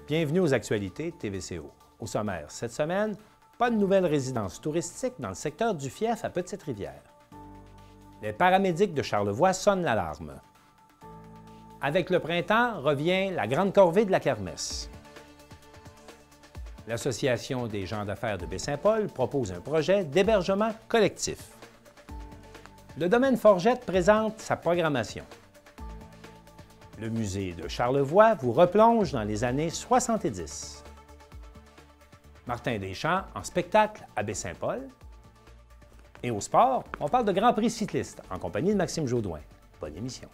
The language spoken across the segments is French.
Bienvenue aux actualités de TVCO. Au sommaire, cette semaine, pas de nouvelles résidences touristiques dans le secteur du Fief à Petite-Rivière. Les paramédics de Charlevoix sonnent l'alarme. Avec le printemps revient la grande corvée de la kermesse. L'Association des gens d'affaires de Baie-Saint-Paul propose un projet d'hébergement collectif. Le domaine Forgette présente sa programmation. Le musée de Charlevoix vous replonge dans les années 70. Martin Deschamps en spectacle à Baie-Saint-Paul. Et au sport, on parle de Grand Prix cycliste en compagnie de Maxime Jaudoin. Bonne émission.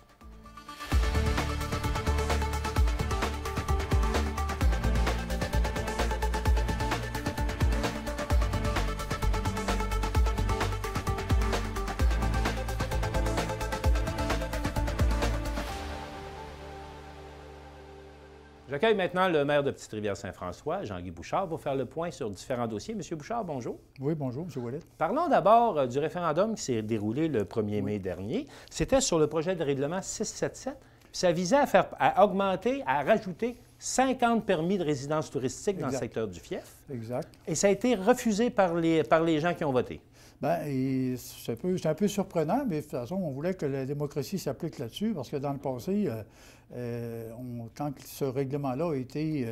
J'accueille maintenant le maire de Petite-Rivière-Saint-François, Jean-Guy Bouchard, pour faire le point sur différents dossiers. Monsieur Bouchard, bonjour. Oui, bonjour, M. Ouellet. Parlons d'abord du référendum qui s'est déroulé le 1er mai dernier. C'était sur le projet de règlement 677. Puis ça visait à augmenter, à rajouter 50 permis de résidence touristique dans le secteur du Fief. Exact. Et ça a été refusé par les gens qui ont voté. Bien, c'est un peu surprenant, mais de toute façon, on voulait que la démocratie s'applique là-dessus, parce que dans le passé, quand ce règlement-là a été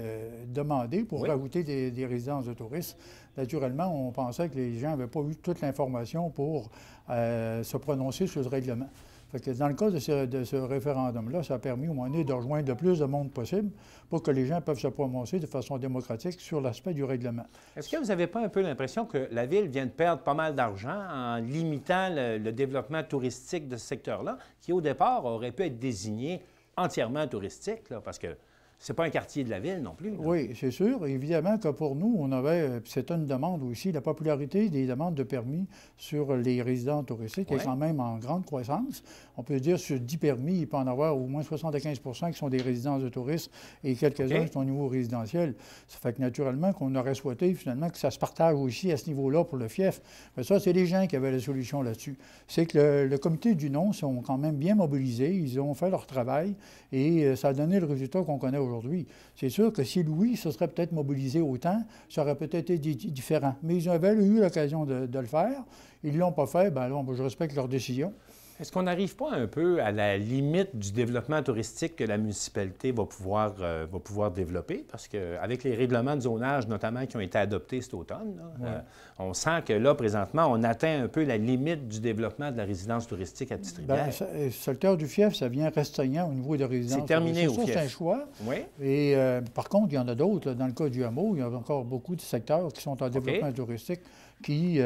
demandé pour rajouter des résidences de touristes, naturellement, on pensait que les gens n'avaient pas eu toute l'information pour se prononcer sur le règlement. Fait que dans le cas de ce référendum-là, ça a permis au moins de rejoindre le plus de monde possible pour que les gens peuvent se prononcer de façon démocratique sur l'aspect du règlement. Est-ce que vous n'avez pas un peu l'impression que la Ville vient de perdre pas mal d'argent en limitant le développement touristique de ce secteur-là, qui au départ aurait pu être désigné entièrement touristique, là, parce que c'est pas un quartier de la Ville non plus. Là. Oui, c'est sûr. Évidemment que pour nous, on avait, c'est une demande aussi, la popularité des demandes de permis sur les résidents touristiques est quand même en grande croissance. On peut dire sur 10 permis, il peut en avoir au moins 75 qui sont des résidences de touristes et quelques-uns qui sont au niveau résidentiel. Ça fait que naturellement qu'on aurait souhaité finalement que ça se partage aussi à ce niveau-là pour le fief. Mais ça, c'est les gens qui avaient la solution là-dessus. C'est que le comité du non sont quand même bien mobilisés, ils ont fait leur travail et ça a donné le résultat qu'on connaît aujourd'hui. C'est sûr que si Louis se serait peut-être mobilisé autant, ça aurait peut-être été différent. Mais ils avaient eu l'occasion de le faire. Ils ne l'ont pas fait. Bien là, je respecte leur décision. Est-ce qu'on n'arrive pas un peu à la limite du développement touristique que la municipalité va pouvoir développer? Parce qu'avec les règlements de zonage, notamment, qui ont été adoptés cet automne, là, on sent que là, présentement, on atteint un peu la limite du développement de la résidence touristique à Petite-Rivière. Bien, le secteur du fief, ça vient restreignant au niveau de résidence. C'est terminé au fief. C'est un choix. Oui. Et par contre, il y en a d'autres. Dans le cas du hameau, il y a encore beaucoup de secteurs qui sont en développement touristique qui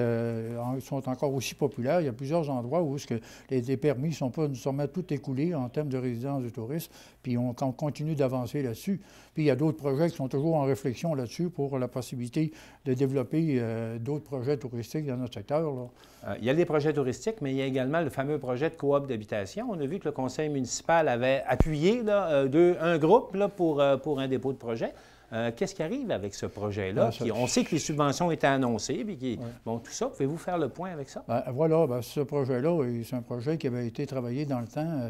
sont encore aussi populaires. Il y a plusieurs endroits où les permis ne sont pas nécessairement tout écoulés en termes de résidence de touristes, puis on continue d'avancer là-dessus. Puis il y a d'autres projets qui sont toujours en réflexion là-dessus pour la possibilité de développer d'autres projets touristiques dans notre secteur. Là. Il y a des projets touristiques, mais il y a également le fameux projet de coop d'habitation. On a vu que le conseil municipal avait appuyé là, un groupe là, pour un dépôt de projet. Qu'est-ce qui arrive avec ce projet-là? On sait que les subventions étaient annoncées, puis bon, tout ça, pouvez-vous faire le point avec ça? Voilà, ce projet-là, c'est un projet qui avait été travaillé dans le temps.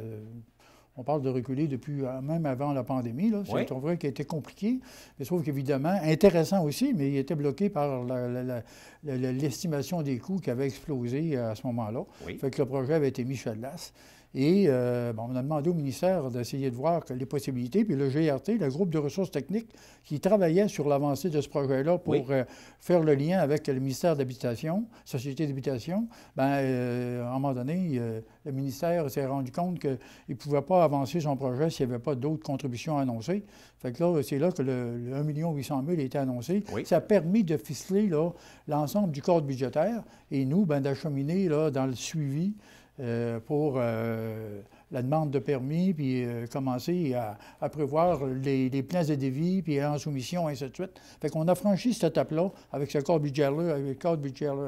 On parle de reculer depuis même avant la pandémie. C'est un projet qui a été compliqué, mais sauf qu'évidemment, intéressant aussi, mais il était bloqué par l'estimation des coûts qui avait explosé à ce moment-là. Fait que le projet avait été mis sur glace. Et on a demandé au ministère d'essayer de voir les possibilités. Puis le GRT, le groupe de ressources techniques, qui travaillait sur l'avancée de ce projet-là pour faire le lien avec le ministère d'Habitation, Société d'habitation, à un moment donné, le ministère s'est rendu compte qu'il ne pouvait pas avancer son projet s'il n'y avait pas d'autres contributions annoncées. Fait que là, c'est là que le 1 800 000 a été annoncé. Ça a permis de ficeler l'ensemble du cadre budgétaire et nous, d'acheminer dans le suivi pour la demande de permis, puis commencer à prévoir les plans de devis, puis en soumission, et ainsi de suite. Fait qu'on a franchi cette étape-là avec ce cadre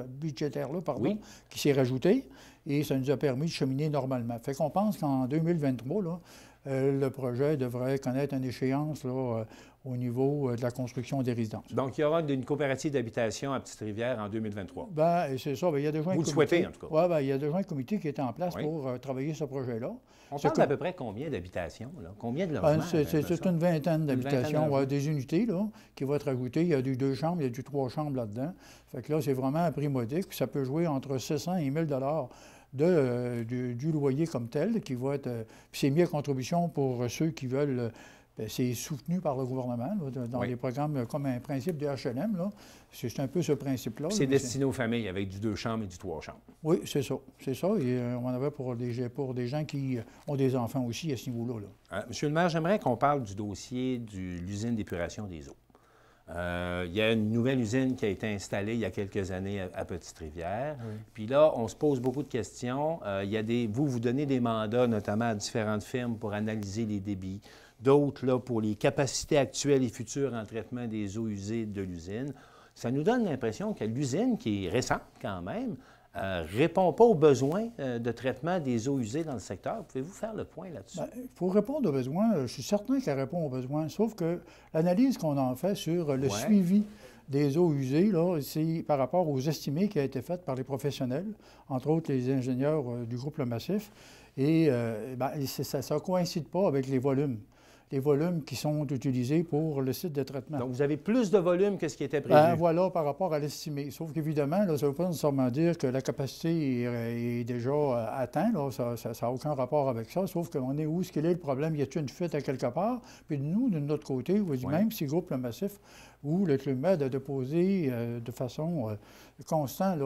budgétaire-là, qui s'est rajouté, et ça nous a permis de cheminer normalement. Fait qu'on pense qu'en 2023, là, le projet devrait connaître une échéance là, au niveau de la construction des résidences. Donc, il y aura une coopérative d'habitation à Petite-Rivière en 2023. Bien, c'est ça. Bien, il y a déjà Vous le souhaitez, en tout cas. Oui, bien, il y a déjà un comité qui est en place pour travailler ce projet-là. On parle d'à peu près combien d'habitations? Combien de logements? C'est une vingtaine d'habitations, des unités là, qui vont être ajoutées. Il y a du 2 chambres, il y a du 3 chambres là-dedans. Fait que là, c'est vraiment un prix modique. Ça peut jouer entre 700 et 1000 du loyer comme tel, qui va être... Puis c'est mis à contribution pour ceux qui veulent... c'est soutenu par le gouvernement là, dans des programmes comme un principe de HLM. C'est un peu ce principe-là. C'est destiné aux familles avec du 2 chambres et du 3 chambres. Oui, c'est ça. C'est ça. Et on en avait pour des gens qui ont des enfants aussi à ce niveau-là. Là. Monsieur le maire, j'aimerais qu'on parle du dossier de l'usine d'épuration des eaux. Il y a une nouvelle usine qui a été installée il y a quelques années à Petite-Rivière. Oui. Puis là, on se pose beaucoup de questions. Vous donnez des mandats, notamment à différentes firmes, pour analyser les débits. D'autres, là, pour les capacités actuelles et futures en traitement des eaux usées de l'usine. Ça nous donne l'impression que l'usine, qui est récente quand même, ne répond pas aux besoins de traitement des eaux usées dans le secteur. Pouvez-vous faire le point là-dessus? Bien, pour répondre aux besoins, je suis certain qu'elle répond aux besoins, sauf que l'analyse qu'on en fait sur le suivi des eaux usées, c'est par rapport aux estimés qui ont été faits par les professionnels, entre autres les ingénieurs du groupe Le Massif, et ça ne coïncide pas avec les volumes qui sont utilisés pour le site de traitement. Donc, vous avez plus de volume que ce qui était prévu? Bien, voilà, par rapport à l'estimé. Sauf qu'évidemment, ça ne veut pas nécessairement dire que la capacité est déjà atteinte. Ça n'a aucun rapport avec ça. Sauf qu'on est où? Est-ce qu'il est le problème? Y a-t-il une fuite à quelque part? Puis nous, de notre côté, même si le groupe Le Massif ou le Club Med a déposé de façon constante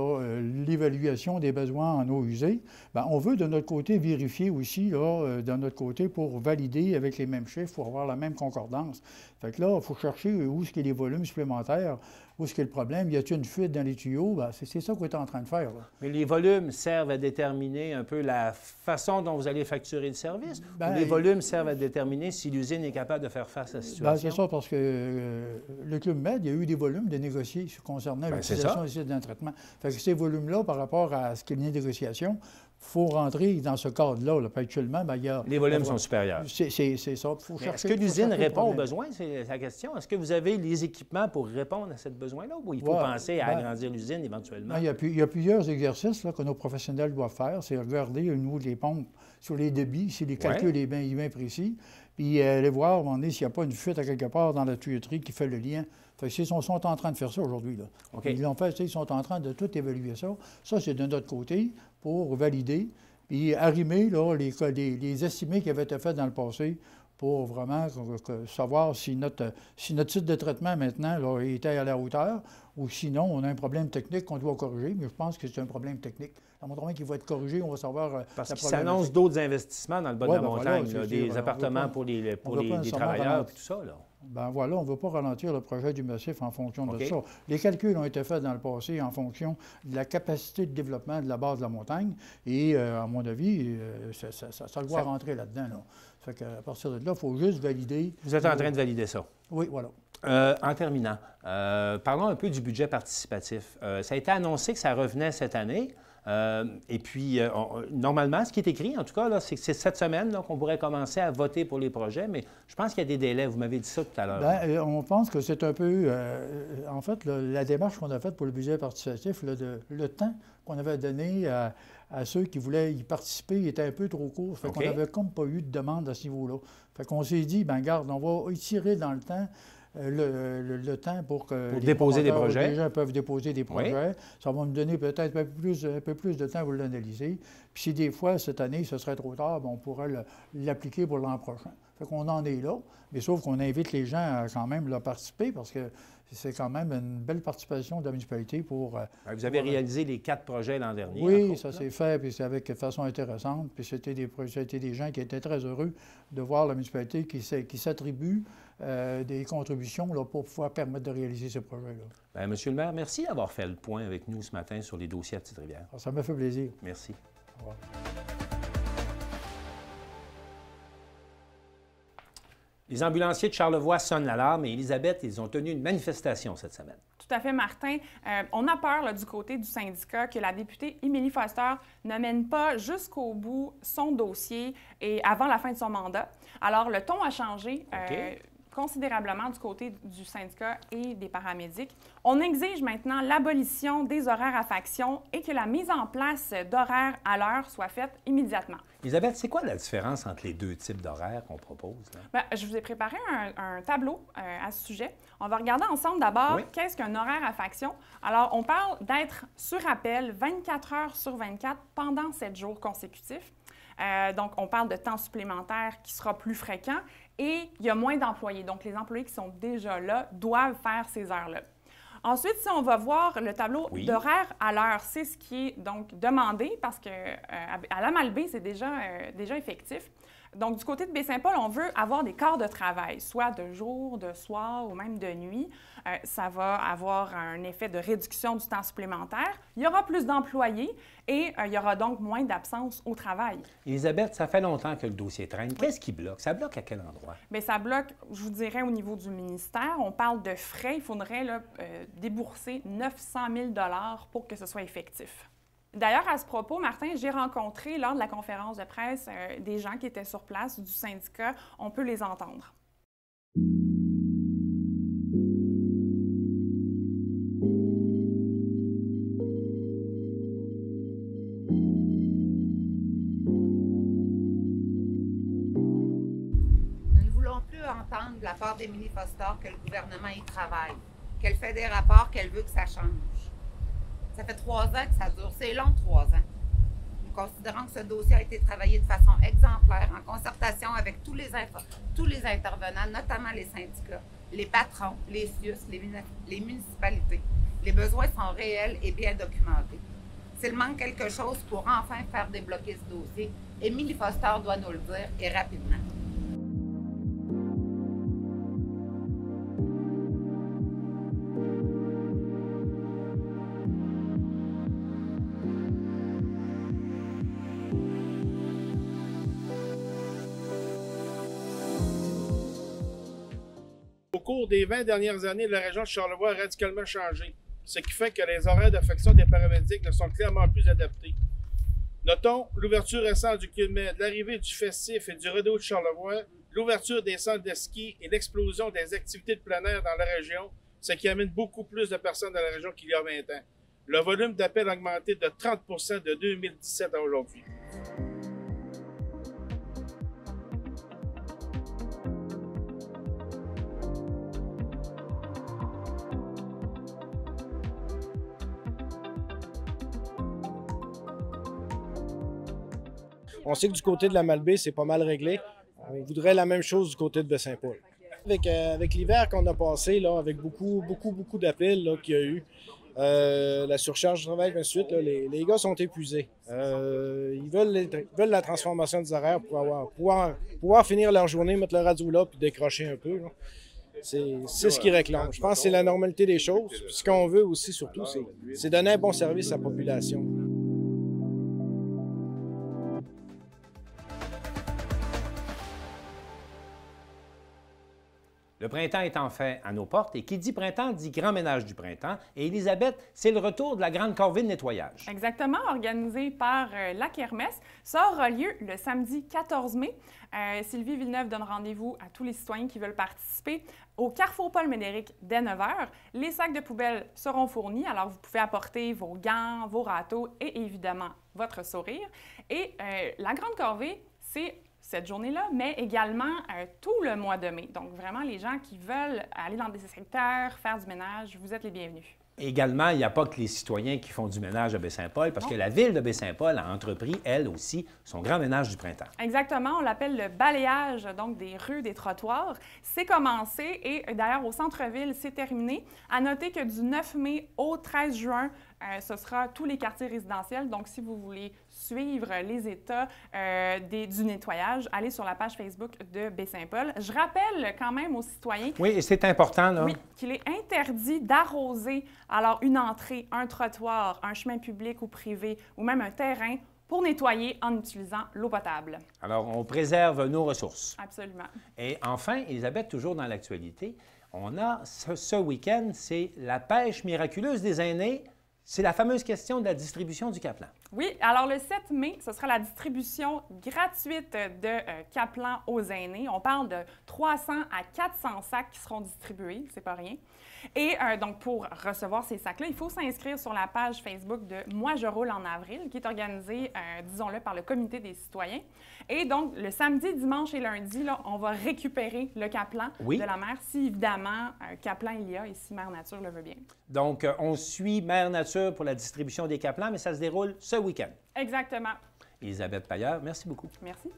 l'évaluation des besoins en eau usée, bien, on veut de notre côté vérifier aussi, de notre côté, pour valider avec les mêmes chiffres, pour avoir la même concordance. Fait que là, il faut chercher où est-ce qu'il y a les volumes supplémentaires, où est-ce qu'il y a le problème, y a-t-il une fuite dans les tuyaux? Bien, c'est ça qu'on est en train de faire. Là. Mais les volumes servent à déterminer un peu la façon dont vous allez facturer le service? Ou les volumes servent à déterminer si l'usine est capable de faire face à la situation? Bien, c'est ça, parce que le Club Med, il y a eu des volumes de négociés concernant l'utilisation des sites d'un traitement. Fait que ces volumes-là, par rapport à ce qu'il y a de négociation, il faut rentrer dans ce cadre-là. Là. Actuellement, bien, il y a... Les volumes sont supérieurs. C'est ça. Est-ce que l'usine répond aux besoins? C'est la question. Est-ce que vous avez les équipements pour répondre à ce besoin-là? Ou il faut penser à agrandir l'usine éventuellement? Il y a plusieurs exercices là, que nos professionnels doivent faire. C'est regarder au niveau des pompes sur les débits, si les calculs sont bien précis, puis aller voir à un moment donné s'il n'y a pas une fuite à quelque part dans la tuyauterie qui fait le lien. Fait que ils sont en train de faire ça aujourd'hui. Okay. Ils l'ont fait, ils sont en train de tout évaluer ça. Ça, c'est de notre côté pour valider, puis arrimer là, les estimés qui avaient été faits dans le passé pour vraiment savoir si notre site de traitement maintenant là, était à la hauteur ou sinon on a un problème technique qu'on doit corriger, mais je pense que c'est un problème technique. À un moment qu'il va être corrigé, on va savoir... Parce qu'il s'annonce d'autres investissements dans le bas de la montagne, voilà, des appartements pour les travailleurs et tout ça. Là. Bien voilà, on ne veut pas ralentir le projet du massif en fonction de ça. Les calculs ont été faits dans le passé en fonction de la capacité de développement de la base de la montagne et, à mon avis, ça doit rentrer là-dedans. Là. Fait qu'à partir de là, il faut juste valider... Vous êtes en train de valider ça? Oui, voilà. En terminant, parlons un peu du budget participatif. Ça a été annoncé que ça revenait cette année. Et puis, normalement, ce qui est écrit, en tout cas, c'est que c'est cette semaine qu'on pourrait commencer à voter pour les projets, mais je pense qu'il y a des délais. Vous m'avez dit ça tout à l'heure. Bien, on pense que c'est un peu... en fait, la démarche qu'on a faite pour le budget participatif, le temps qu'on avait donné à ceux qui voulaient y participer était un peu trop court. Fait qu'on n'avait comme pas eu de demande à ce niveau-là. Fait qu'on s'est dit, bien, garde, on va étirer dans le temps le temps pour que les déposer des projets. Les gens peuvent déposer des projets. Oui. Ça va me donner peut-être un peu plus de temps pour l'analyser. Puis si des fois, cette année, ce serait trop tard, bien, on pourrait l'appliquer pour l'an prochain. Fait qu'on en est là, mais sauf qu'on invite les gens à quand même là, participer parce que c'est quand même une belle participation de la municipalité pour... Vous avez réalisé les 4 projets l'an dernier. Oui, ça s'est fait, puis c'est avec de façon intéressante. Puis c'était des gens qui étaient très heureux de voir la municipalité qui s'attribue des contributions là, pour pouvoir permettre de réaliser ce projet-là. Bien, Monsieur le maire, merci d'avoir fait le point avec nous ce matin sur les dossiers à Petite-Rivière. Ça m'a fait plaisir. Merci. Au revoir. Les ambulanciers de Charlevoix sonnent l'alarme et Élisabeth, ils ont tenu une manifestation cette semaine. Tout à fait, Martin. On a peur là, du côté du syndicat que la députée Émilie Foster ne mène pas jusqu'au bout son dossier et avant la fin de son mandat. Alors, le ton a changé. Considérablement du côté du syndicat et des paramédics. On exige maintenant l'abolition des horaires à faction et que la mise en place d'horaires à l'heure soit faite immédiatement. Elisabeth, c'est quoi la différence entre les deux types d'horaires qu'on propose? Bien, je vous ai préparé un tableau à ce sujet. On va regarder ensemble d'abord qu'est-ce qu'un horaire à faction. Alors, on parle d'être sur appel 24 heures sur 24 pendant 7 jours consécutifs. Donc, on parle de temps supplémentaire qui sera plus fréquent et il y a moins d'employés. Donc, les employés qui sont déjà là doivent faire ces heures-là. Ensuite, si on va voir le tableau d'horaire à l'heure, c'est ce qui est donc demandé parce qu'à la Malbaie, c'est déjà effectif. Donc, du côté de Baie-Saint-Paul, on veut avoir des quarts de travail, soit de jour, de soir ou même de nuit. Ça va avoir un effet de réduction du temps supplémentaire. Il y aura plus d'employés et il y aura donc moins d'absence au travail. Élisabeth, ça fait longtemps que le dossier traîne. Qu'est-ce qui bloque? Ça bloque à quel endroit? Bien, ça bloque, je vous dirais, au niveau du ministère. On parle de frais. Il faudrait là, débourser 900 000 $ pour que ce soit effectif. D'ailleurs, à ce propos, Martin, j'ai rencontré lors de la conférence de presse des gens qui étaient sur place du syndicat. On peut les entendre. Nous ne voulons plus entendre de la part d'Émilie Foster que le gouvernement y travaille, qu'elle fait des rapports, qu'elle veut que ça change. Ça fait 3 ans que ça dure. C'est long, 3 ans. Nous considérons que ce dossier a été travaillé de façon exemplaire, en concertation avec tous les intervenants, notamment les syndicats, les patrons, les CIUS, les municipalités. Les besoins sont réels et bien documentés. S'il manque quelque chose pour enfin faire débloquer ce dossier, Émilie Foster doit nous le dire et rapidement. Au cours des 20 dernières années, la région de Charlevoix a radicalement changé, ce qui fait que les horaires d'affection des paramédics ne sont clairement plus adaptés. Notons l'ouverture récente du Quilmet, l'arrivée du festif et du rodéo de Charlevoix, l'ouverture des centres de ski et l'explosion des activités de plein air dans la région, ce qui amène beaucoup plus de personnes dans la région qu'il y a 20 ans. Le volume d'appels a augmenté de 30 % de 2017 à aujourd'hui. On sait que du côté de la Malbaie, c'est pas mal réglé. On voudrait la même chose du côté de Baie-Saint-Paul. Avec l'hiver qu'on a passé, là, avec beaucoup d'appels qu'il y a eu, la surcharge de travail, bien suite, là, les gars sont épuisés. Ils veulent la transformation des horaires pour pouvoir finir leur journée, mettre leur radio là puis décrocher un peu. Là. C'est ce qu'ils réclament. Je pense que c'est la normalité des choses. Puis ce qu'on veut aussi, surtout, c'est donner un bon service à la population. Le printemps est enfin à nos portes et qui dit printemps dit grand ménage du printemps. Et Élisabeth, c'est le retour de la grande corvée de nettoyage. Exactement, organisée par la Kermesse. Ça aura lieu le samedi 14 mai. Sylvie Villeneuve donne rendez-vous à tous les citoyens qui veulent participer au Carrefour Paul-Médéric dès 9 h. Les sacs de poubelle seront fournis, alors vous pouvez apporter vos gants, vos râteaux et évidemment votre sourire. Et la grande corvée, c'est cette journée-là, mais également tout le mois de mai. Donc, vraiment, les gens qui veulent aller dans des secteurs, faire du ménage, vous êtes les bienvenus. Également, il n'y a pas que les citoyens qui font du ménage à Baie-Saint-Paul, parce que la ville de Baie-Saint-Paul a entrepris, elle aussi, son grand ménage du printemps. Exactement, on l'appelle le balayage donc des rues, des trottoirs. C'est commencé et d'ailleurs au centre-ville, c'est terminé. À noter que du 9 mai au 13 juin, ce sera tous les quartiers résidentiels. Donc, si vous voulez suivre les états du nettoyage, allez sur la page Facebook de Baie-Saint-Paul. Je rappelle quand même aux citoyens... Oui, et c'est important, là. Oui, qu'il est interdit d'arroser alors une entrée, un trottoir, un chemin public ou privé ou même un terrain pour nettoyer en utilisant l'eau potable. Alors, on préserve nos ressources. Absolument. Et enfin, Elisabeth, toujours dans l'actualité, on a ce week-end, c'est la pêche miraculeuse des aînés. C'est la fameuse question de la distribution du Caplan. Oui, alors le 7 mai, ce sera la distribution gratuite de Caplan aux aînés. On parle de 300 à 400 sacs qui seront distribués, c'est pas rien. Et donc, pour recevoir ces sacs-là, il faut s'inscrire sur la page Facebook de Moi, je roule en avril, qui est organisée, disons-le, par le Comité des citoyens. Et donc, le samedi, dimanche et lundi, là, on va récupérer le Caplan de la mer, si évidemment, Caplan il y a et si Mère Nature le veut bien. Donc, on suit Mère Nature pour la distribution des Caplans, mais ça se déroule ce week-end. Exactement. Elisabeth Pailleur, merci beaucoup. Merci.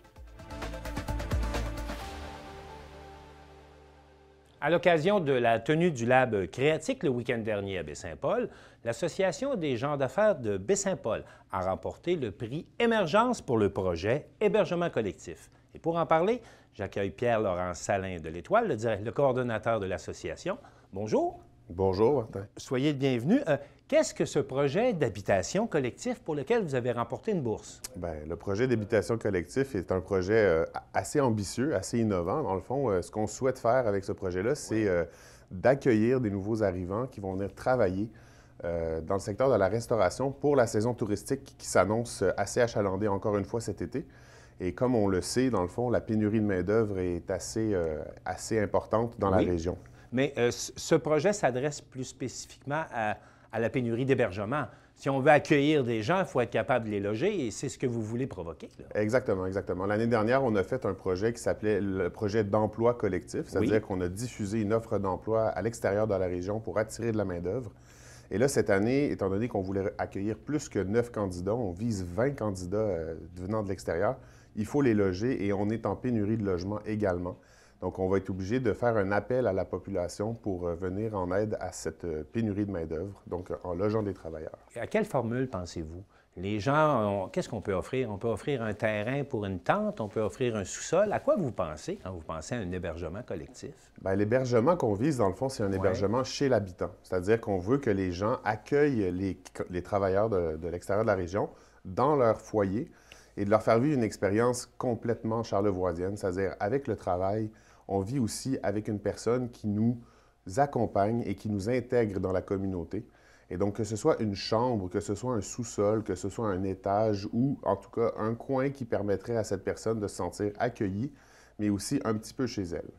À l'occasion de la tenue du Lab Créatique le week-end dernier à Baie-Saint-Paul, l'Association des gens d'affaires de Baie-Saint-Paul a remporté le prix Émergence pour le projet Hébergement collectif. Et pour en parler, j'accueille Pierre-Laurent Salin de l'Étoile, le coordonnateur de l'association. Bonjour. Bonjour, Martin. Soyez le bienvenu. Qu'est-ce que ce projet d'habitation collectif pour lequel vous avez remporté une bourse? Bien, le projet d'habitation collectif est un projet assez ambitieux, assez innovant. Dans le fond, ce qu'on souhaite faire avec ce projet-là, c'est d'accueillir des nouveaux arrivants qui vont venir travailler dans le secteur de la restauration pour la saison touristique qui s'annonce assez achalandée encore une fois cet été. Et comme on le sait, dans le fond, la pénurie de main-d'œuvre est assez importante dans la région. Mais ce projet s'adresse plus spécifiquement à la pénurie d'hébergement. Si on veut accueillir des gens, il faut être capable de les loger et c'est ce que vous voulez provoquer. Là. Exactement, exactement. L'année dernière, on a fait un projet qui s'appelait le projet d'emploi collectif, c'est-à-dire qu'on a diffusé une offre d'emploi à l'extérieur de la région pour attirer de la main-d'œuvre. Et là, cette année, étant donné qu'on voulait accueillir plus que 9 candidats, on vise 20 candidats venant de l'extérieur, il faut les loger et on est en pénurie de logement également. Donc, on va être obligé de faire un appel à la population pour venir en aide à cette pénurie de main-d'œuvre, donc en logeant des travailleurs. À quelle formule pensez-vous? Les gens, qu'est-ce qu'on peut offrir? On peut offrir un terrain pour une tente, on peut offrir un sous-sol. À quoi vous pensez quand vous pensez à un hébergement collectif? Bien, l'hébergement qu'on vise, dans le fond, c'est un hébergement chez l'habitant. C'est-à-dire qu'on veut que les gens accueillent les travailleurs de l'extérieur de la région dans leur foyer et de leur faire vivre une expérience complètement charlevoisienne, c'est-à-dire avec le travail, on vit aussi avec une personne qui nous accompagne et qui nous intègre dans la communauté. Et donc, que ce soit une chambre, que ce soit un sous-sol, que ce soit un étage ou, en tout cas, un coin qui permettrait à cette personne de se sentir accueillie, mais aussi un petit peu chez elle.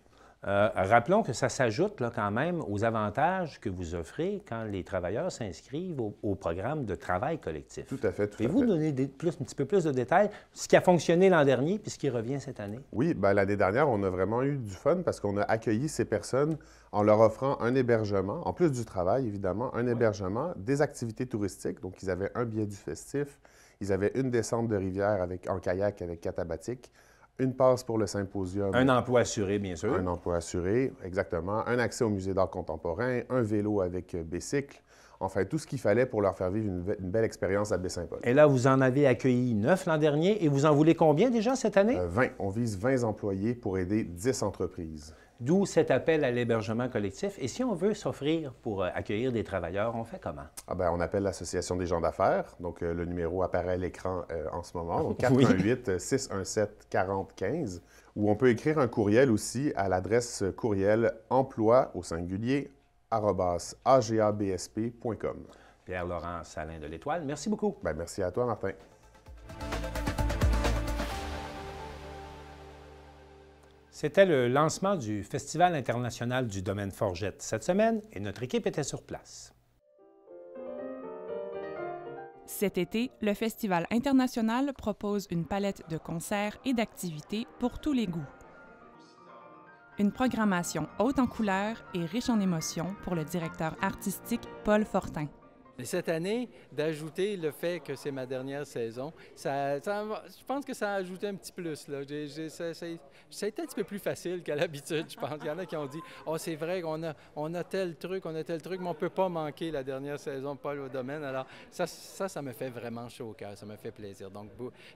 Rappelons que ça s'ajoute là, quand même aux avantages que vous offrez quand les travailleurs s'inscrivent au programme de travail collectif. Tout à fait, tout à fait. Pouvez-vous donner un petit peu plus de détails, ce qui a fonctionné l'an dernier puis ce qui revient cette année? Oui, bien, l'année dernière, on a vraiment eu du fun parce qu'on a accueilli ces personnes en leur offrant un hébergement, en plus du travail, évidemment, un hébergement, des activités touristiques. Donc, ils avaient un billet du festif, ils avaient une descente de rivière en kayak avec catabatique, une passe pour le symposium. Un emploi assuré, bien sûr. Un emploi assuré, exactement. Un accès au musée d'art contemporain, un vélo avec bicycle. Enfin, tout ce qu'il fallait pour leur faire vivre une belle expérience à Baie-Saint-Paul. Et là, vous en avez accueilli 9 l'an dernier et vous en voulez combien déjà cette année? 20. On vise 20 employés pour aider 10 entreprises. D'où cet appel à l'hébergement collectif. Et si on veut s'offrir pour accueillir des travailleurs, on fait comment? Ah ben, on appelle l'Association des gens d'affaires. Donc, le numéro apparaît à l'écran en ce moment. Donc, 418-617-4015. Ou on peut écrire un courriel aussi à l'adresse courriel emploi au singulier @agabsp.com. Pierre-Laurent Salin de l'Étoile, merci beaucoup. Bien, merci à toi, Martin. C'était le lancement du Festival international du domaine Forgette cette semaine et notre équipe était sur place. Cet été, le Festival international propose une palette de concerts et d'activités pour tous les goûts. Une programmation haute en couleurs et riche en émotions pour le directeur artistique Paul Fortin. Et cette année, d'ajouter le fait que c'est ma dernière saison, je pense que ça a ajouté un petit plus. Là. Ça a été un petit peu plus facile qu'à l'habitude, je pense. Il y en a qui ont dit « Oh, c'est vrai qu'on a tel truc, mais on ne peut pas manquer la dernière saison de Paul au domaine. » Alors, ça me fait vraiment chaud au cœur, ça me fait plaisir. Donc,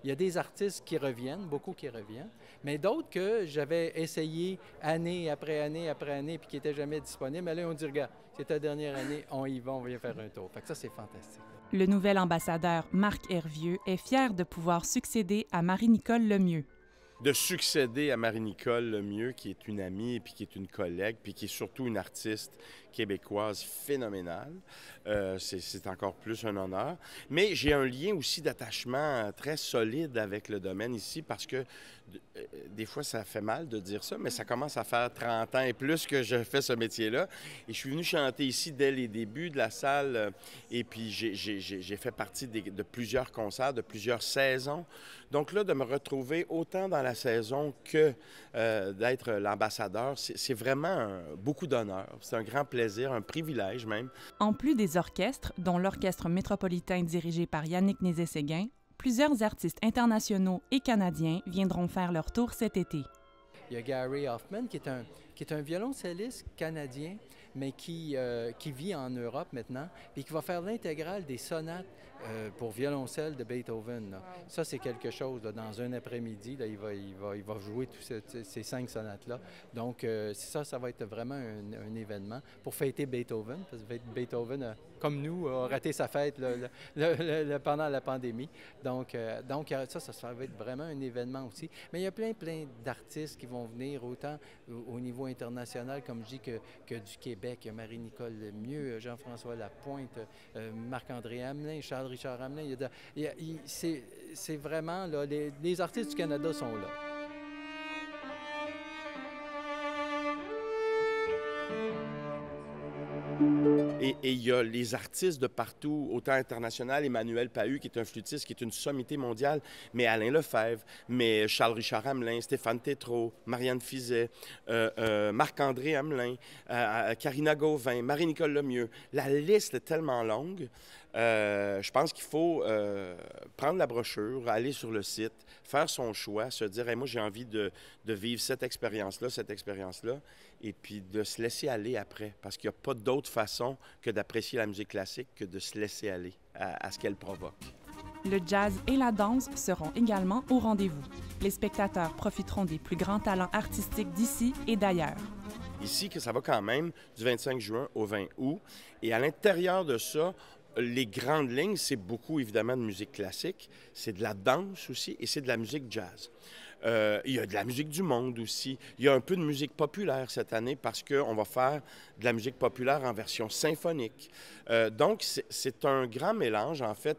il y a des artistes qui reviennent, beaucoup qui reviennent, mais d'autres que j'avais essayé année après année, puis qui n'étaient jamais disponibles. Mais là, on dit « Regarde, c'est ta dernière année, on y va, on vient faire un tour. » que ça, c'est fantastique. Le nouvel ambassadeur Marc Hervieux est fier de pouvoir succéder à Marie-Nicole Lemieux. De succéder à Marie-Nicole Lemieux, qui est une amie, puis qui est une collègue, puis qui est surtout une artiste québécoise phénoménale. C'est encore plus un honneur. Mais j'ai un lien aussi d'attachement très solide avec le domaine ici, parce que des fois, ça fait mal de dire ça, mais ça commence à faire 30 ans et plus que je fais ce métier-là. Et je suis venu chanter ici dès les débuts de la salle, et puis j'ai fait partie de plusieurs concerts, de plusieurs saisons. Donc là, de me retrouver autant dans la saison que d'être l'ambassadeur, c'est vraiment beaucoup d'honneur. C'est un grand plaisir, un privilège même. En plus des orchestres, dont l'Orchestre métropolitain dirigé par Yannick Nézet-Séguin, plusieurs artistes internationaux et canadiens viendront faire leur tour cet été. Il y a Gary Hoffman, qui est un violoncelliste canadien, mais qui vit en Europe maintenant, et qui va faire l'intégrale des sonates pour violoncelle de Beethoven. Là. Wow. Ça, c'est quelque chose. Là, dans un après-midi, là, il va jouer toutes ces 5 sonates-là. Donc, ça va être vraiment un événement pour fêter Beethoven, parce que Beethoven, comme nous, a raté sa fête pendant la pandémie. Donc ça va être vraiment un événement aussi. Mais il y a plein d'artistes qui vont venir, autant au niveau international, comme je dis, que du Québec. Il y a Marie-Nicole Lemieux, Jean-François Lapointe, Marc-André Hamelin, Charles-Richard Hamelin. C'est vraiment, là, les artistes du Canada sont là. Et il y a les artistes de partout, autant international, Emmanuel Pahu, qui est un flûtiste, qui est une sommité mondiale, mais Alain Lefebvre, mais Charles-Richard Hamelin, Stéphane Tétrault, Marianne Fizet, Marc-André Hamelin, Karina Gauvin, Marie-Nicole Lemieux. La liste est tellement longue. Je pense qu'il faut prendre la brochure, aller sur le site, faire son choix, se dire hey, « moi, j'ai envie de vivre cette expérience-là », et puis de se laisser aller après, parce qu'il n'y a pas d'autre façon que d'apprécier la musique classique que de se laisser aller à ce qu'elle provoque. Le jazz et la danse seront également au rendez-vous. Les spectateurs profiteront des plus grands talents artistiques d'ici et d'ailleurs. Ici, que ça va quand même du 25 juin au 20 août, et à l'intérieur de ça, les grandes lignes, c'est beaucoup évidemment de musique classique, c'est de la danse aussi et c'est de la musique jazz. Il y a de la musique du monde aussi. Il y a un peu de musique populaire cette année parce qu'on va faire de la musique populaire en version symphonique. Donc, c'est un grand mélange. En fait,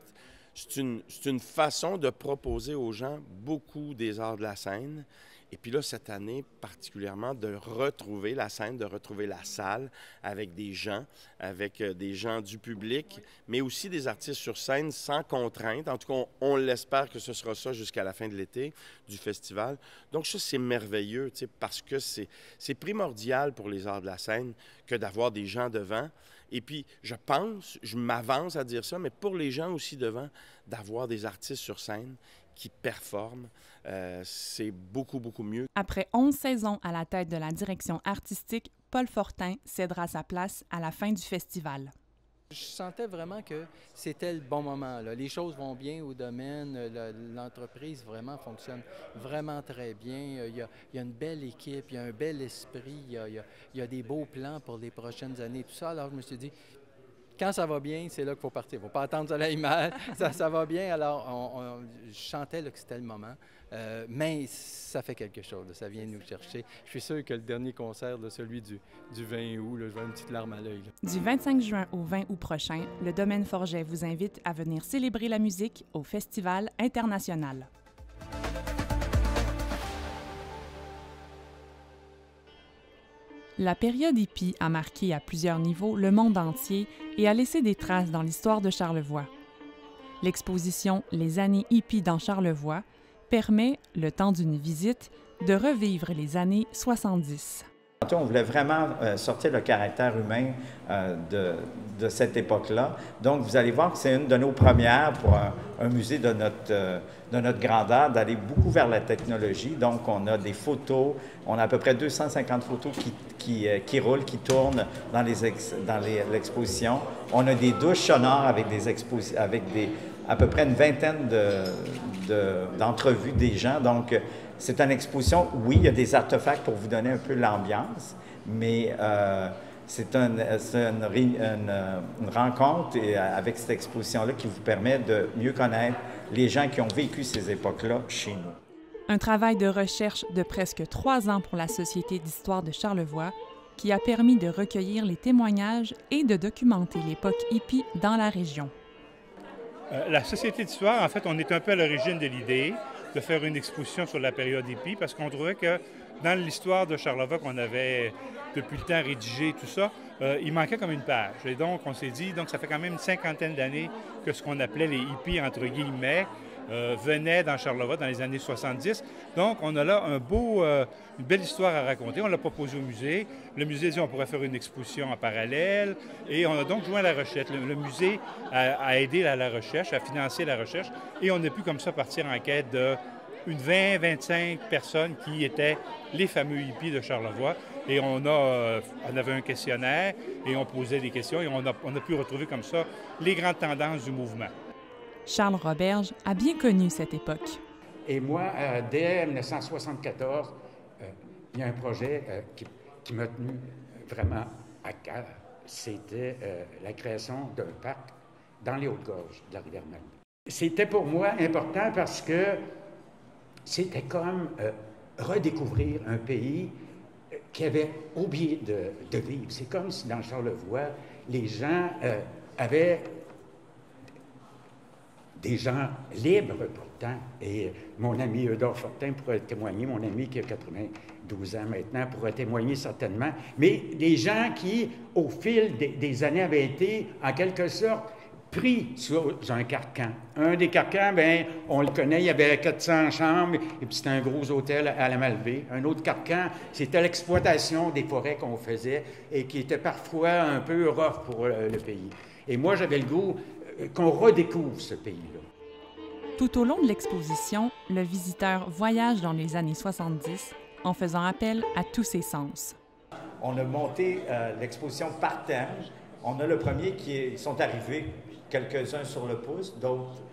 c'est une façon de proposer aux gens beaucoup des arts de la scène. Et puis là, cette année, particulièrement, de retrouver la scène, de retrouver la salle avec des gens du public, mais aussi des artistes sur scène sans contrainte. En tout cas, on l'espère que ce sera ça jusqu'à la fin de l'été du festival. Donc ça, c'est merveilleux, parce que c'est primordial pour les arts de la scène que d'avoir des gens devant. Et puis, je m'avance à dire ça, mais pour les gens aussi devant, d'avoir des artistes sur scène qui performent, c'est beaucoup, beaucoup mieux. Après 11 saisons à la tête de la direction artistique, Paul Fortin cédera sa place à la fin du festival. Je sentais vraiment que c'était le bon moment. Là. Les choses vont bien au domaine, l'entreprise vraiment fonctionne vraiment très bien. Il y a une belle équipe, il y a un bel esprit, il y a des beaux plans pour les prochaines années, tout ça. Alors je me suis dit, quand ça va bien, c'est là qu'il faut partir. Il ne faut pas attendre que ça aille mal. ça va bien. Alors, je chantais là, que c'était le moment. Mais ça fait quelque chose. Là, ça vient nous chercher. Je suis sûr que le dernier concert, là, celui du 20 août, là, je vais avoir une petite larme à l'œil. Du 25 juin au 20 août prochain, le Domaine Forget vous invite à venir célébrer la musique au Festival international. La période hippie a marqué à plusieurs niveaux le monde entier et a laissé des traces dans l'histoire de Charlevoix. L'exposition « Les années hippies dans Charlevoix » permet, le temps d'une visite, de revivre les années 70. On voulait vraiment sortir le caractère humain de cette époque-là. Donc, vous allez voir que c'est une de nos premières pour un musée de notre grandeur, d'aller beaucoup vers la technologie. Donc, on a des photos, on a à peu près 250 photos qui roulent, qui tournent dans l'exposition. On a des douches sonores avec à peu près une vingtaine d'entrevues des gens. Donc, c'est une exposition, oui, il y a des artefacts pour vous donner un peu l'ambiance, mais C'est une rencontre avec cette exposition-là qui vous permet de mieux connaître les gens qui ont vécu ces époques-là chez nous. Un travail de recherche de presque 3 ans pour la Société d'histoire de Charlevoix qui a permis de recueillir les témoignages et de documenter l'époque hippie dans la région. La Société d'histoire, en fait, on est un peu à l'origine de l'idée de faire une exposition sur la période hippie parce qu'on trouvait que dans l'histoire de Charlevoix qu'on avait depuis le temps rédigé, tout ça, il manquait comme une page. Et donc, on s'est dit, donc ça fait quand même une 50aine d'années que ce qu'on appelait les hippies, entre guillemets, venaient dans Charlevoix dans les années 70. Donc, on a là une belle histoire à raconter. On l'a proposé au musée. Le musée dit on pourrait faire une exposition en parallèle. Et on a donc joint la recherche. Le musée a aidé à la recherche, a financé la recherche. Et on a pu comme ça partir en quête d'une 20-25 personnes qui étaient les fameux hippies de Charlevoix. Et on avait un questionnaire et on posait des questions et on a pu retrouver comme ça les grandes tendances du mouvement. Charles Roberge a bien connu cette époque. Et moi, dès 1974, il y a un projet qui m'a tenu vraiment à cœur. C'était la création d'un parc dans les Hautes-Gorges de la Rivière-Melle. C'était pour moi important parce que c'était comme redécouvrir un pays qui avait oublié de vivre. C'est comme si dans Charlevoix, les gens avaient des gens libres pourtant. Et mon ami Eudore Fortin pourrait témoigner, mon ami qui a 92 ans maintenant pourrait témoigner certainement, mais des gens qui, au fil des années, avaient été en quelque sorte pris sur un carcan. Un des carcans, bien, on le connaît, il y avait 400 chambres, et puis c'était un gros hôtel à la Malbaie. Un autre carcan, c'était l'exploitation des forêts qu'on faisait et qui était parfois un peu rough pour le pays. Et moi, j'avais le goût qu'on redécouvre ce pays-là. Tout au long de l'exposition, le visiteur voyage dans les années 70 en faisant appel à tous ses sens. On a monté l'exposition par thème. On a le premier qui sont arrivés, quelques-uns sur le pouce, d'autres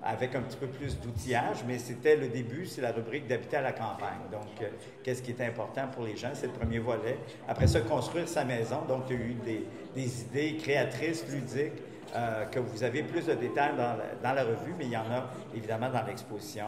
avec un petit peu plus d'outillage, mais c'était le début, c'est la rubrique d'habiter à la campagne. Donc, qu'est-ce qui est important pour les gens? C'est le premier volet. Après ça, construire sa maison. Donc, il y a eu des idées créatrices, ludiques, que vous avez plus de détails dans la revue, mais il y en a évidemment dans l'exposition.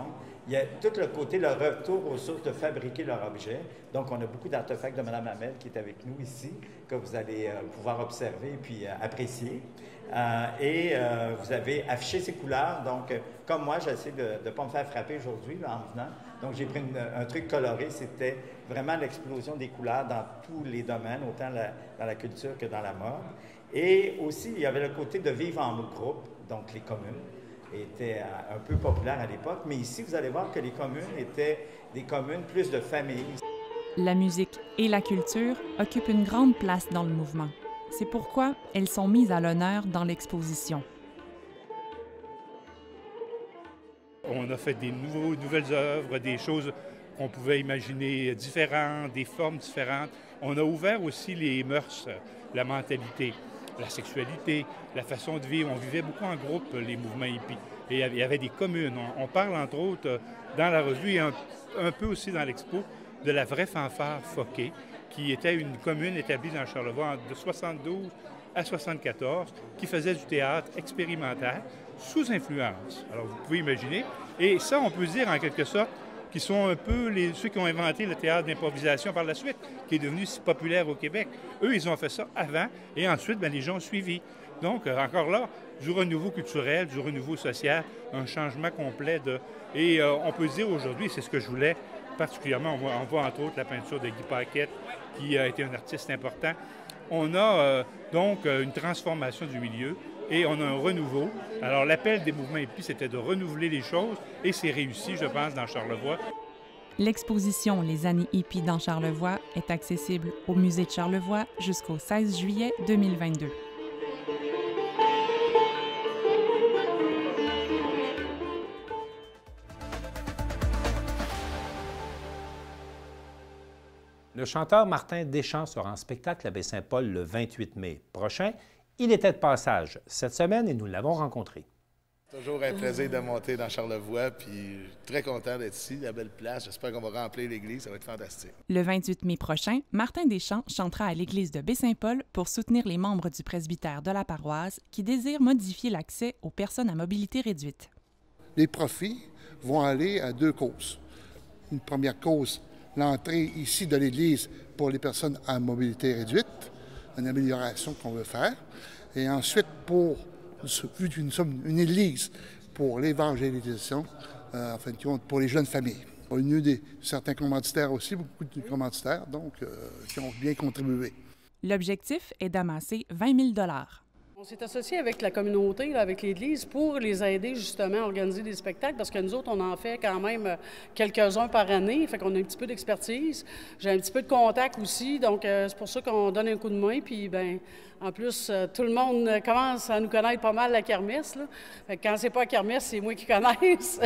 Il y a tout le côté, le retour aux sources de fabriquer leur objet. Donc, on a beaucoup d'artefacts de Mme Hamel qui est avec nous ici, que vous allez pouvoir observer et puis apprécier. Vous avez affiché ces couleurs. Donc, comme moi, j'essaie de ne pas me faire frapper aujourd'hui en venant. Donc, j'ai pris un truc coloré. C'était vraiment l'explosion des couleurs dans tous les domaines, autant dans la culture que dans la mode. Et aussi, il y avait le côté de vivre en groupe, donc les communes étaient un peu populaires à l'époque. Mais ici, vous allez voir que les communes étaient des communes plus de familles. La musique et la culture occupent une grande place dans le mouvement. C'est pourquoi elles sont mises à l'honneur dans l'exposition. On a fait des nouvelles œuvres, des choses qu'on pouvait imaginer différentes, des formes différentes. On a ouvert aussi les mœurs, la mentalité, la sexualité, la façon de vivre. On vivait beaucoup en groupe, les mouvements hippies. Et il y avait des communes. On parle, entre autres, dans la revue et un peu aussi dans l'expo, de la vraie fanfare Foquet, qui était une commune établie dans Charlevoix de 72 à 74, qui faisait du théâtre expérimental sous influence. Alors, vous pouvez imaginer. Et ça, on peut dire, en quelque sorte, qui sont un peu ceux qui ont inventé le théâtre d'improvisation par la suite, qui est devenu si populaire au Québec. Eux, ils ont fait ça avant, et ensuite, bien, les gens ont suivi. Donc, encore là, du renouveau culturel, du renouveau social, un changement complet Et on peut dire aujourd'hui, c'est ce que je voulais particulièrement, on voit entre autres la peinture de Guy Paquette, qui a été un artiste important. On a donc une transformation du milieu et on a un renouveau. Alors l'appel des mouvements hippies, c'était de renouveler les choses et c'est réussi, je pense, dans Charlevoix. L'exposition Les années hippies dans Charlevoix est accessible au Musée de Charlevoix jusqu'au 16 juillet 2022. Le chanteur Martin Deschamps sera en spectacle à Baie-Saint-Paul le 28 mai prochain. Il était de passage cette semaine et nous l'avons rencontré. Toujours un plaisir de monter dans Charlevoix, puis très content d'être ici, la belle place. J'espère qu'on va remplir l'église, ça va être fantastique. Le 28 mai prochain, Martin Deschamps chantera à l'église de Baie-Saint-Paul pour soutenir les membres du presbytère de la paroisse qui désirent modifier l'accès aux personnes à mobilité réduite. Les profits vont aller à 2 causes. Une première cause, l'entrée ici de l'église pour les personnes à mobilité réduite, une amélioration qu'on veut faire. Et ensuite, vu que nous sommes une église pour l'évangélisation, en fin de compte, pour les jeunes familles. On a eu certains commanditaires aussi, beaucoup de commanditaires, donc, qui ont bien contribué. L'objectif est d'amasser 20 000 $. On s'est associé avec la communauté, là, avec l'Église, pour les aider justement à organiser des spectacles, parce que nous autres, on en fait quand même quelques-uns par année, fait qu'on a un petit peu d'expertise. J'ai un petit peu de contact aussi, donc c'est pour ça qu'on donne un coup de main, puis bien, en plus, tout le monde commence à nous connaître pas mal la kermesse, là. Fait que quand c'est pas la kermesse, c'est moi qui connaisse.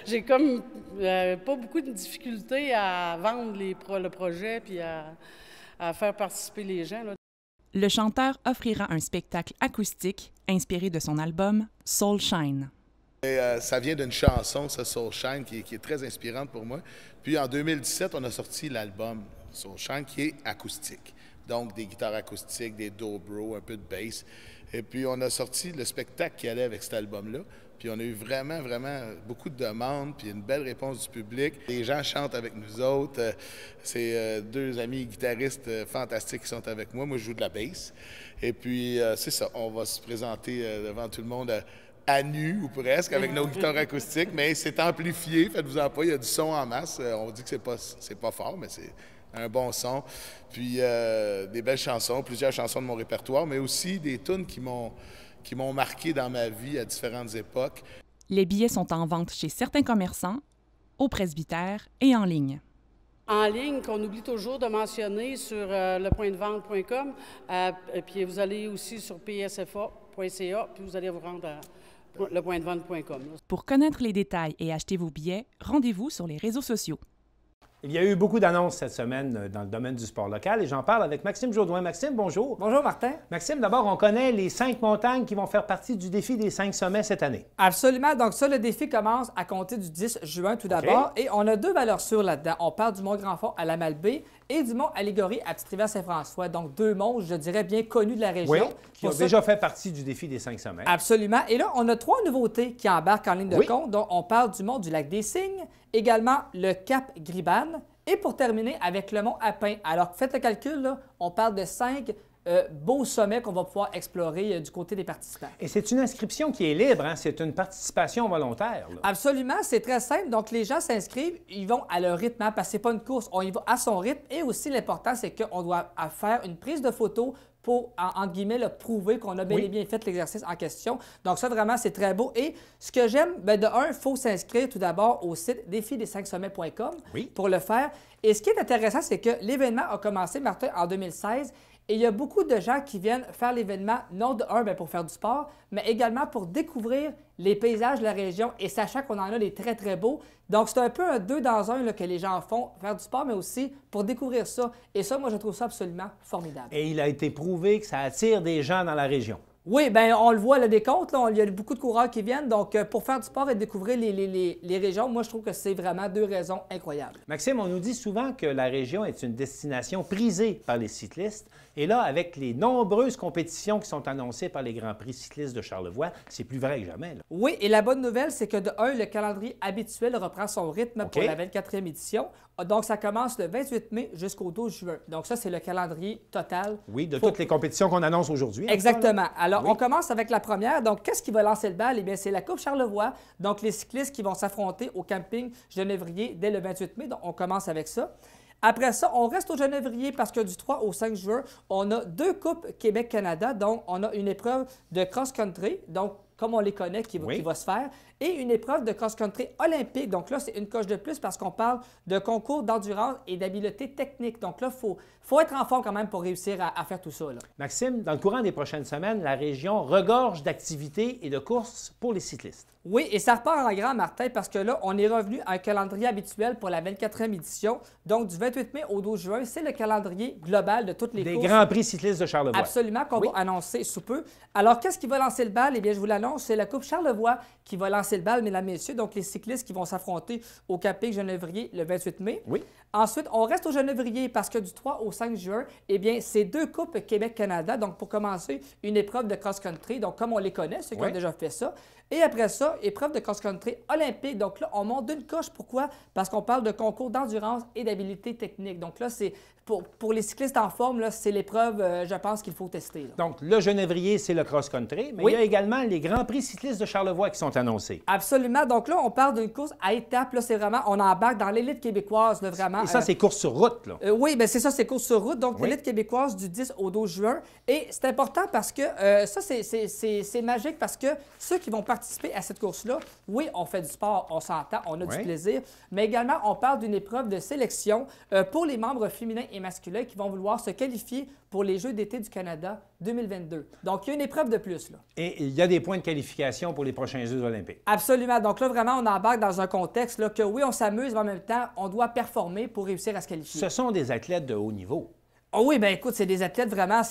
J'ai comme pas beaucoup de difficultés à vendre le projet, puis à faire participer les gens, là. Le chanteur offrira un spectacle acoustique inspiré de son album Soul Shine. Ça vient d'une chanson, ce Soul Shine, qui est très inspirante pour moi. Puis en 2017, on a sorti l'album Soul Shine, qui est acoustique. Donc des guitares acoustiques, des dobro, un peu de bass. Et puis on a sorti le spectacle qui allait avec cet album-là. Puis on a eu vraiment, vraiment beaucoup de demandes, puis une belle réponse du public. Les gens chantent avec nous autres. C'est 2 amis guitaristes fantastiques qui sont avec moi. Moi, je joue de la bass. Et puis, c'est ça, on va se présenter devant tout le monde à nu, ou presque, avec nos guitares acoustiques. Mais c'est amplifié, faites-vous-en pas, il y a du son en masse. On dit que c'est pas fort, mais c'est un bon son. Puis, des belles chansons, plusieurs chansons de mon répertoire, mais aussi des tunes qui m'ont marqué dans ma vie à différentes époques. Les billets sont en vente chez certains commerçants, au presbytère et en ligne. En ligne, qu'on oublie toujours de mentionner sur lepointdevente.com, puis vous allez aussi sur psfa.ca, puis vous allez vous rendre à lepointdevente.com. Pour connaître les détails et acheter vos billets, rendez-vous sur les réseaux sociaux. Il y a eu beaucoup d'annonces cette semaine dans le domaine du sport local et j'en parle avec Maxime Jodoin. Maxime, bonjour. Bonjour, Martin. Maxime, d'abord, on connaît les 5 montagnes qui vont faire partie du défi des 5 sommets cette année. Absolument. Donc ça, le défi commence à compter du 10 juin tout d'abord. Et on a 2 valeurs sûres là-dedans. On parle du Mont-Grand-Fond à la Malbaie et du Mont Allégorie à Petite-Rivière-Saint-François. Donc 2 monts, je dirais, bien connus de la région. Oui, qui ont déjà fait partie du défi des 5 sommets. Absolument. Et là, on a 3 nouveautés qui embarquent en ligne de compte. Donc on parle du mont du Lac-des-Cygnes, également le Cap Gribane, et pour terminer avec le mont Appin. Alors, faites le calcul, là, on parle de 5 beaux sommets qu'on va pouvoir explorer du côté des participants. Et c'est une inscription qui est libre, hein? C'est une participation volontaire. Là. Absolument, c'est très simple. Donc, les gens s'inscrivent, ils vont à leur rythme, hein, parce que ce n'est pas une course, on y va à son rythme. Et aussi, l'important, c'est qu'on doit faire une prise de photo pour, entre guillemets, prouver qu'on a bel et bien fait l'exercice en question. Donc ça, vraiment, c'est très beau. Et ce que j'aime, bien, de un, il faut s'inscrire tout d'abord au site défi-des-5sommets.com pour le faire. Et ce qui est intéressant, c'est que l'événement a commencé, Martin, en 2016. Et il y a beaucoup de gens qui viennent faire l'événement, non de un, bien pour faire du sport, mais également pour découvrir les paysages de la région et sachant qu'on en a des très, très beaux. Donc, c'est un peu un 2 dans 1 là, que les gens font, faire du sport, mais aussi pour découvrir ça. Et ça, moi, je trouve ça absolument formidable. Et il a été prouvé que ça attire des gens dans la région. Oui, bien, on le voit, le décompte, là, il y a beaucoup de coureurs qui viennent. Donc, pour faire du sport et découvrir les régions, moi, je trouve que c'est vraiment 2 raisons incroyables. Maxime, on nous dit souvent que la région est une destination prisée par les cyclistes. Et là, avec les nombreuses compétitions qui sont annoncées par les Grands Prix cyclistes de Charlevoix, c'est plus vrai que jamais. Là. Oui, et la bonne nouvelle, c'est que de un, le calendrier habituel reprend son rythme pour la 24e édition. Donc, ça commence le 28 mai jusqu'au 12 juin. Donc, ça, c'est le calendrier total. Oui, de toutes les compétitions qu'on annonce aujourd'hui. Exactement. Alors, on commence avec la première. Donc, qu'est-ce qui va lancer le bal? Eh bien, c'est la Coupe Charlevoix. Donc, les cyclistes qui vont s'affronter au camping Genévrier dès le 28 mai. Donc, on commence avec ça. Après ça, on reste au Genévrier parce que du 3 au 5 juin, on a 2 Coupes Québec-Canada. Donc, on a une épreuve de cross-country, donc comme on les connaît, qui va se faire. et une épreuve de cross-country olympique. Donc là, c'est une coche de plus parce qu'on parle de concours d'endurance et d'habileté technique. Donc là, il faut être en forme quand même pour réussir à faire tout ça, là. Maxime, dans le courant des prochaines semaines, la région regorge d'activités et de courses pour les cyclistes. Oui, et ça repart en grand, Martin, parce que là, on est revenu à un calendrier habituel pour la 24e édition. Donc, du 28 mai au 12 juin, c'est le calendrier global de toutes les courses. Des Grands Prix cyclistes de Charlevoix. Absolument, qu'on va annoncer sous peu. Alors, qu'est-ce qui va lancer le bal? Eh bien, je vous l'annonce, c'est la Coupe Charlevoix qui va lancer le bal, mesdames et messieurs. Donc, les cyclistes qui vont s'affronter au Capic Genévrier le 28 mai. Oui. Ensuite, on reste au Genévrier parce que du 3 au 5 juin, eh bien, c'est 2 Coupes Québec-Canada. Donc, pour commencer, une épreuve de cross-country. Donc, comme on les connaît, ceux qui ont déjà fait ça. Et après ça, épreuve de cross-country olympique. Donc là, on monte d'une coche. Pourquoi? Parce qu'on parle de concours d'endurance et d'habileté technique. Donc là, c'est pour les cyclistes en forme, c'est l'épreuve, je pense, qu'il faut tester, là. Donc, le Genévrier, c'est le cross-country, mais il y a également les Grands Prix cyclistes de Charlevoix qui sont annoncés. Absolument. Donc là, on parle d'une course à étapes. Là, c'est vraiment, on embarque dans l'élite québécoise, là, vraiment. Et ça, c'est course sur route, là. Oui, bien c'est ça, c'est course sur route. Donc, l'élite québécoise du 10 au 12 juin. Et c'est important parce que ça, c'est magique parce que ceux qui vont participer à cette course-là, oui, on fait du sport, on s'entend, on a du plaisir, mais également, on parle d'une épreuve de sélection pour les membres féminins et masculins qui vont vouloir se qualifier pour les Jeux d'été du Canada 2022. Donc, il y a une épreuve de plus, là. Et il y a des points de qualification pour les prochains Jeux olympiques. Absolument. Donc là, vraiment, on embarque dans un contexte là, que oui, on s'amuse, mais en même temps, on doit performer pour réussir à se qualifier. Ce sont des athlètes de haut niveau. Oh oui, bien écoute, c'est des athlètes vraiment,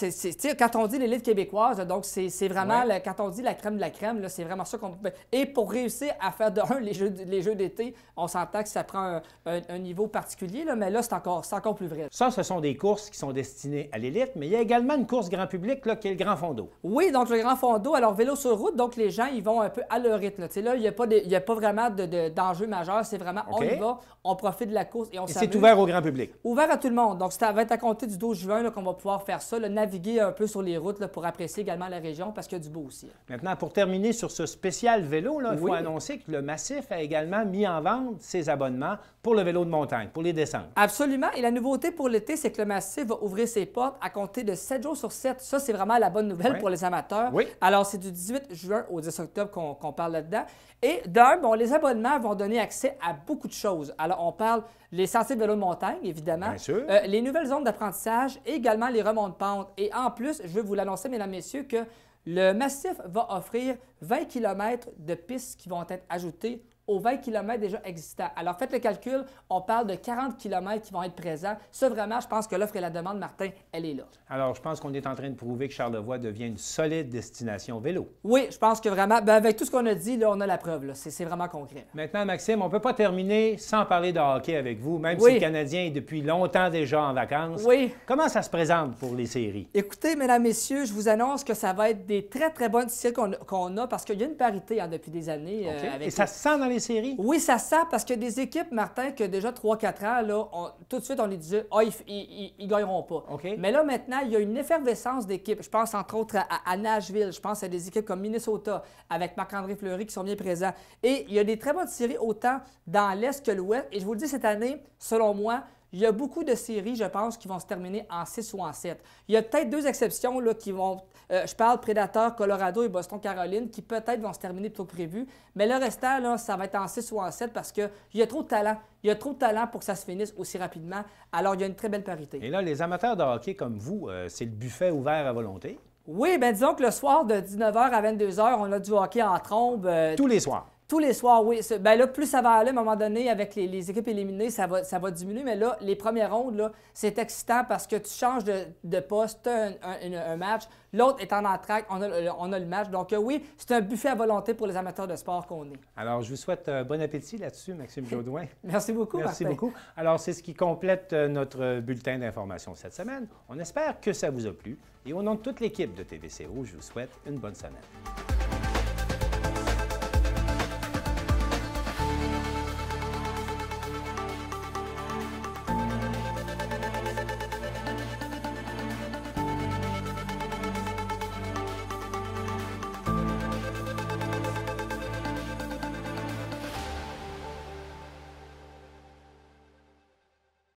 quand on dit l'élite québécoise, donc c'est vraiment, quand on dit la crème de la crème, c'est vraiment ça qu'on... Et pour réussir à faire les Jeux d'été, on s'entend que ça prend un niveau particulier, là, mais là, c'est encore plus vrai. Ça, ce sont des courses qui sont destinées à l'élite, mais il y a également une course grand public là, qui est le Grand Fond d'eau. Oui, donc le Grand Fond d'eau, alors vélo sur route, donc les gens, ils vont un peu à leur rythme. Là, il n'y a pas vraiment d'enjeu majeur, c'est vraiment on y va, on profite de la course et on s'amuse. C'est ouvert au grand public. Ouvert à tout le monde. Donc, ça va être à compter du 12 juin qu'on va pouvoir faire ça, naviguer un peu sur les routes pour apprécier également la région parce qu'il y a du beau aussi. Maintenant, pour terminer sur ce spécial vélo, il faut annoncer que le Massif a également mis en vente ses abonnements pour le vélo de montagne, pour les descentes. Absolument. Et la nouveauté pour l'été, c'est que le Massif va ouvrir ses portes à compter de 7 jours sur 7. Ça, c'est vraiment la bonne nouvelle pour les amateurs. Oui. Alors, c'est du 18 juin au 10 octobre qu'on parle là-dedans. Et d'un, les abonnements vont donner accès à beaucoup de choses. Alors, on parle les sentiers de vélo de montagne, évidemment. Bien sûr. Les nouvelles zones d'apprentissage et également les remontes pentes. Et en plus, je veux vous l'annoncer, mesdames, messieurs, que le Massif va offrir 20 km de pistes qui vont être ajoutées aux 20 km déjà existants. Alors, faites le calcul, on parle de 40 km qui vont être présents. Ça, vraiment, je pense que l'offre et la demande, Martin, elle est là. Alors, je pense qu'on est en train de prouver que Charlevoix devient une solide destination vélo. Oui, je pense que vraiment, avec tout ce qu'on a dit, là, on a la preuve. C'est vraiment concret. Maintenant, Maxime, on ne peut pas terminer sans parler de hockey avec vous, même si le Canadien est depuis longtemps déjà en vacances. Oui. Comment ça se présente pour les séries? Écoutez, mesdames, messieurs, je vous annonce que ça va être des très, très bonnes séries qu'on a parce qu'il y a une parité depuis des années. Et ça se sent dans les séries? Oui, ça se sent parce qu'il y a des équipes, Martin, que déjà 3-4 ans, là, tout de suite, on les disait, ils gagneront pas. Mais là, maintenant, il y a une effervescence d'équipes. Je pense, entre autres, à Nashville. Je pense à des équipes comme Minnesota, avec Marc-André Fleury, qui sont bien présents. Et il y a des très bonnes séries, autant dans l'Est que l'Ouest. Et je vous le dis, cette année, selon moi, il y a beaucoup de séries, je pense, qui vont se terminer en 6 ou en 7. Il y a peut-être 2 exceptions là, qui vont... je parle Predator, Colorado et Boston-Caroline, qui peut-être vont se terminer plus tôt que prévu. Mais le restant, là, ça va être en 6 ou en 7 parce qu'il y a trop de talent. Il y a trop de talent pour que ça se finisse aussi rapidement. Alors, il y a une très belle parité. Et là, les amateurs de hockey comme vous, c'est le buffet ouvert à volonté? Oui, bien disons que le soir, de 19h à 22h, on a du hockey en trombe. Tous les soirs? Tous les soirs, oui. Bien là, plus ça va aller, à un moment donné, avec les équipes éliminées, ça va diminuer. Mais là, les premières rondes, là, c'est excitant parce que tu changes de poste, tu as un match, l'autre est en entraque, on a le match. Donc oui, c'est un buffet à volonté pour les amateurs de sport qu'on est. Alors, je vous souhaite bon appétit là-dessus, Maxime Jaudoin. Merci beaucoup, Merci Martin. beaucoup. Alors, c'est ce qui complète notre bulletin d'information cette semaine. On espère que ça vous a plu. Et au nom de toute l'équipe de TVCO, je vous souhaite une bonne semaine.